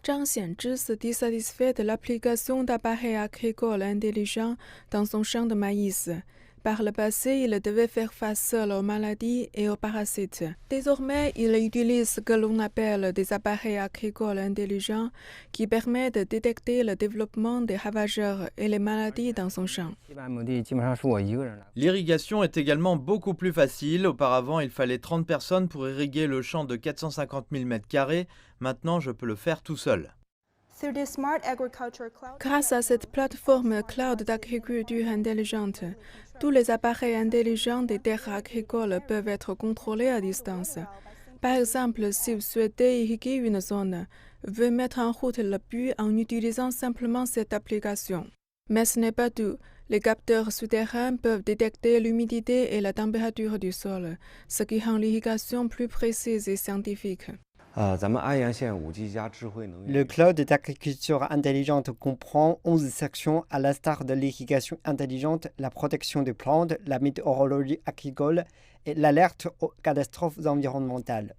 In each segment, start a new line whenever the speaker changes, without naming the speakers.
Zhang Xianzhi se dissatisfait de l'application d'appareils agricoles intelligents dans son champ de maïs. Par le passé, il devait faire face seul aux maladies et aux parasites. Désormais, il utilise ce que l'on appelle des appareils agricoles intelligents qui permettent de détecter le développement des ravageurs et les maladies dans son champ.
L'irrigation est également beaucoup plus facile. Auparavant, il fallait 30 personnes pour irriguer le champ de 450 000 m². Maintenant, je peux le faire tout seul.
Grâce à cette plateforme cloud d'agriculture intelligente, tous les appareils intelligents des terres agricoles peuvent être contrôlés à distance. Par exemple, si vous souhaitez irriguer une zone, vous pouvez mettre en route le puits en utilisant simplement cette application. Mais ce n'est pas tout. Les capteurs souterrains peuvent détecter l'humidité et la température du sol, ce qui rend l'irrigation plus précise et scientifique.
Le cloud d'agriculture intelligente comprend 11 sections à l'instar de l'irrigation intelligente, la protection des plantes, la météorologie agricole et l'alerte aux catastrophes environnementales.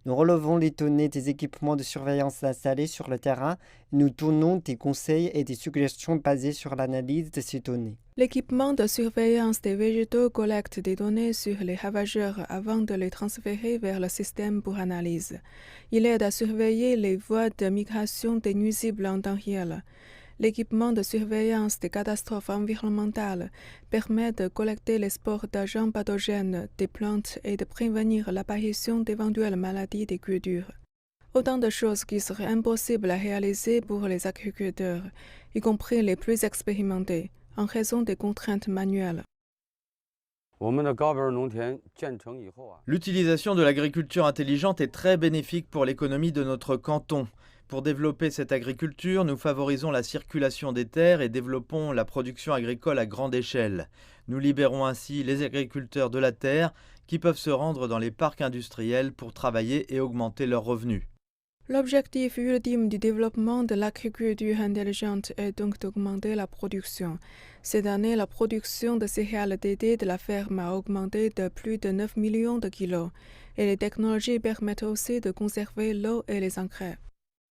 Nous relevons les données des équipements de surveillance installés sur le terrain et nous donnons des conseils et des suggestions basées sur l'analyse de ces données.
L'équipement de surveillance des végétaux collecte des données sur les ravageurs avant de les transférer vers le système pour analyse. Il aide à surveiller les voies de migration des nuisibles en temps réel. L'équipement de surveillance des catastrophes environnementales permet de collecter les spores d'agents pathogènes des plantes et de prévenir l'apparition d'éventuelles maladies des cultures. Autant de choses qui seraient impossibles à réaliser pour les agriculteurs, y compris les plus expérimentés, en raison des contraintes manuelles.
L'utilisation de l'agriculture intelligente est très bénéfique pour l'économie de notre canton. Pour développer cette agriculture, nous favorisons la circulation des terres et développons la production agricole à grande échelle. Nous libérons ainsi les agriculteurs de la terre qui peuvent se rendre dans les parcs industriels pour travailler et augmenter leurs revenus.
L'objectif ultime du développement de l'agriculture intelligente est donc d'augmenter la production. Cette année, la production de céréales d'été de la ferme a augmenté de plus de 9 millions de kilos et les technologies permettent aussi de conserver l'eau et les engrais.